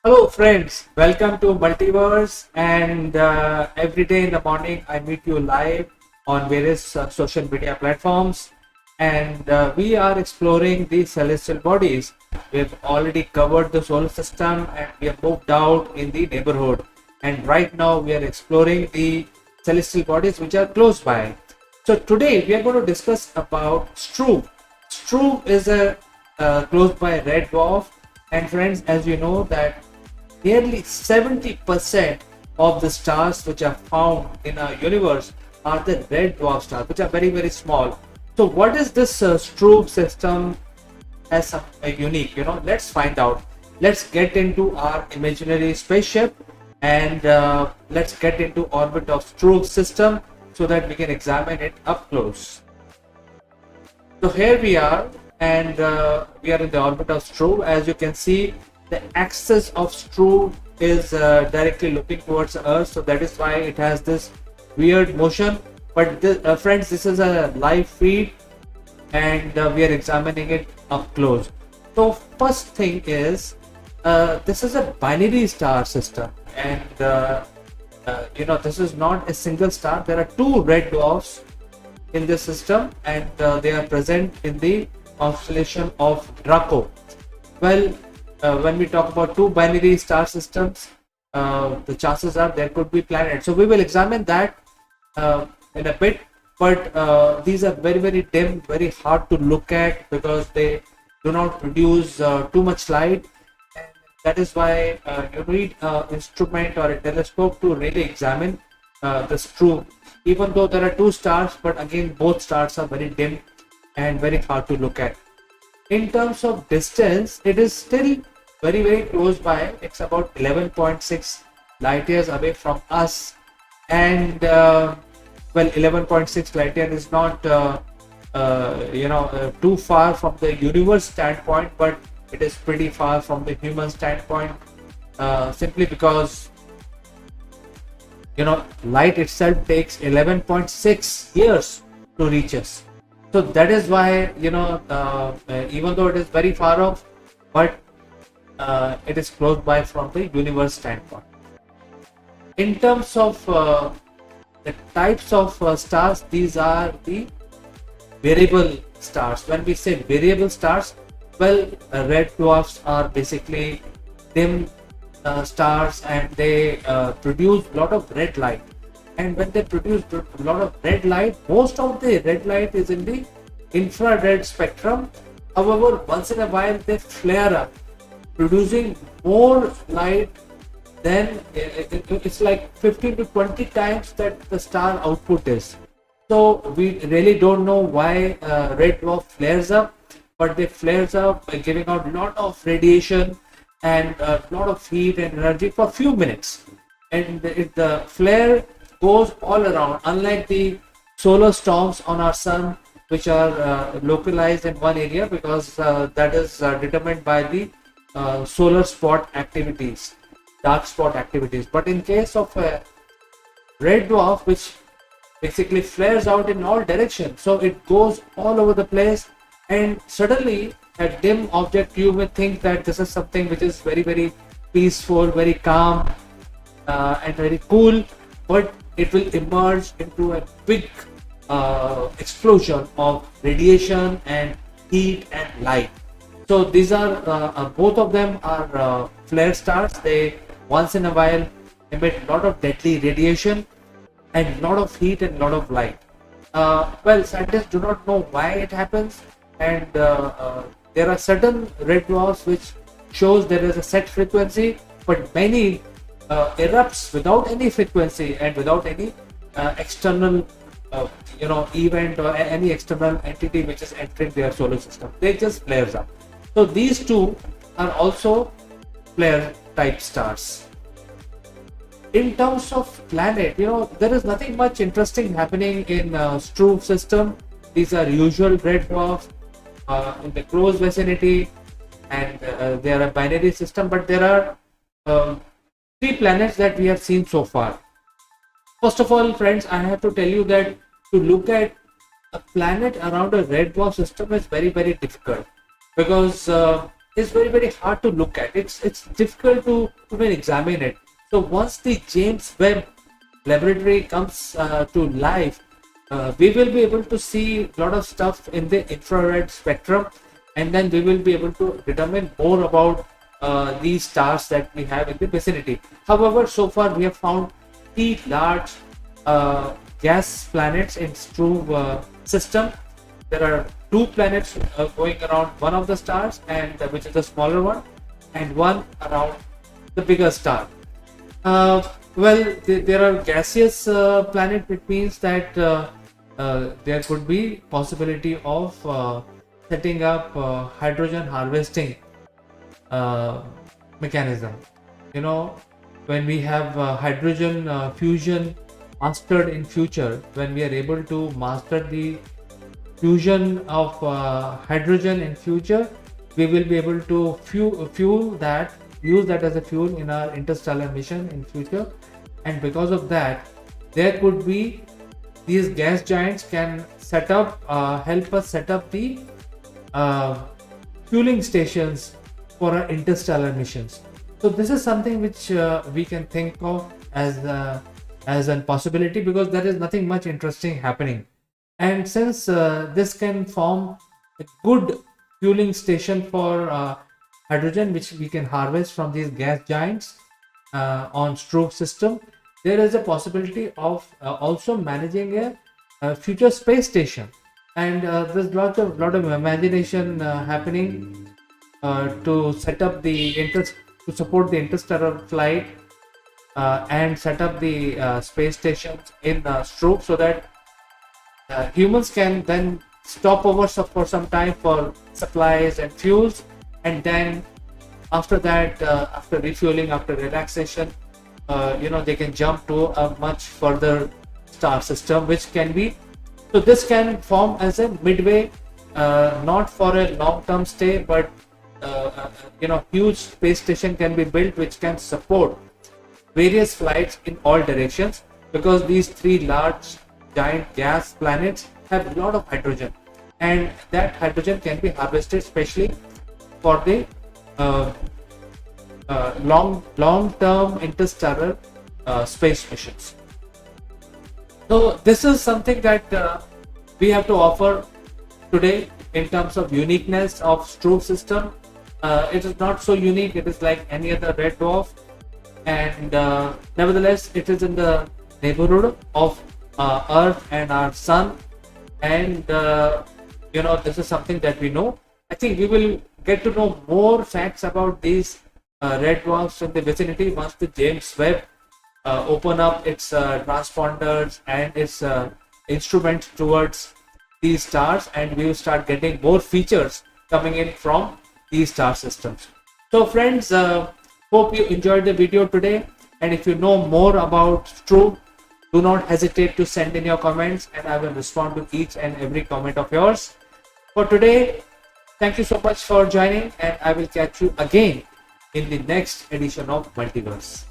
Hello, friends. Welcome to Multiverse. And every day in the morning, I meet you live on various social media platforms. And we are exploring the celestial bodies. We've already covered the solar system and we have moved out in the neighborhood. And right now, we are exploring the celestial bodies which are close by. So today, we are going to discuss about Struve. Struve is a close by red dwarf. And friends, as you know that nearly 70% of the stars which are found in our universe are the red dwarf stars, which are very, very small. So, what is this Struve system as some unique? Let's find out. Let's get into our imaginary spaceship and let's get into orbit of Struve system so that we can examine it up close. So here we are, and we are in the orbit of Struve. As you can see, the axis of Struve is directly looking towards Earth, so that is why it has this weird motion. But friends, this is a live feed, and we are examining it up close. So first thing is, this is a binary star system, and this is not a single star. There are two red dwarfs in this system, and they are present in the constellation of Draco. Well, when we talk about two binary star systems, the chances are there could be planets. So we will examine that in a bit. But these are very, very dim, very hard to look at because they do not produce too much light. And that is why you need an instrument or a telescope to really examine the Struve. Even though there are two stars, but again, both stars are very dim and very hard to look at. In terms of distance, it is still very, very close by. It's about 11.6 light years away from us. And 11.6 light year is not, too far from the universe standpoint, but it is pretty far from the human standpoint, simply because light itself takes 11.6 years to reach us. So that is why, even though it is very far off, but it is close by from the universe standpoint. In terms of the types of stars, these are the variable stars. When we say variable stars, well, red dwarfs are basically dim stars, and they produce a lot of red light. And when they produce a lot of red light, most of the red light is in the infrared spectrum. However, once in a while they flare up, producing more light than it's like 15 to 20 times that the star output is. So we really don't know why red dwarf flares up, but they flares up by giving out a lot of radiation and a lot of heat and energy for a few minutes. And if the flare goes all around, unlike the solar storms on our sun, which are localized in one area because that is determined by the solar spot activities, dark spot activities. But in case of a red dwarf, which basically flares out in all directions, so it goes all over the place, and suddenly a dim object, you may think that this is something which is very, very peaceful, very calm, and very cool, but it will emerge into a big explosion of radiation and heat and light. So these are both of them are flare stars. They once in a while emit a lot of deadly radiation and a lot of heat and a lot of light. Well, scientists do not know why it happens, and there are certain red dwarfs which shows there is a set frequency, but many erupts without any frequency and without any external event or any external entity which is entering their solar system. They just flares up. So these two are also flare type stars. In terms of planet, there is nothing much interesting happening in Struve system. These are usual red dwarfs in the close vicinity, and they are a binary system, but there are three planets that we have seen so far. First of all, friends, I have to tell you that to look at a planet around a red dwarf system is very, very difficult, because is very, very hard to look at. It's difficult to even examine it. So once the James Webb laboratory comes to life, we will be able to see a lot of stuff in the infrared spectrum, and then we will be able to determine more about these stars that we have in the vicinity. However, so far we have found three large gas planets in Struve system. There are two planets going around one of the stars, and which is the smaller one, and one around the bigger star. Well, there are gaseous planet, which means that there could be possibility of setting up hydrogen harvesting mechanism. You know, when we have hydrogen fusion mastered in future, when we are able to master the fusion of hydrogen in future, we will be able to fuel that, use that as a fuel in our interstellar mission in future. And because of that, there could be these gas giants can set up, help us set up the fueling stations for our interstellar missions. So this is something which we can think of as a possibility, because there is nothing much interesting happening. And since this can form a good fueling station for hydrogen, which we can harvest from these gas giants on Struve system, there is a possibility of also managing a future space station. And there's lot of imagination happening to set up to support the interstellar flight and set up the space stations in Struve, so that humans can then stop over for some time for supplies and fuels, and then after that, after refueling, after relaxation, they can jump to a much further star system, which can be, so this can form as a midway, not for a long-term stay, but huge space station can be built which can support various flights in all directions, because these three large giant gas planets have a lot of hydrogen, and that hydrogen can be harvested especially for the long-term interstellar space missions. So this is something that we have to offer today in terms of uniqueness of Struve system. It is not so unique, it is like any other red dwarf, and nevertheless it is in the neighborhood of Earth and our Sun, and this is something that we know. I think we will get to know more facts about these red dwarfs in the vicinity once the James Webb open up its transponders and its instruments towards these stars, and we will start getting more features coming in from these star systems. So friends, hope you enjoyed the video today, and if you know more about Struve, do not hesitate to send in your comments, and I will respond to each and every comment of yours. For today, thank you so much for joining, and I will catch you again in the next edition of Multiverse.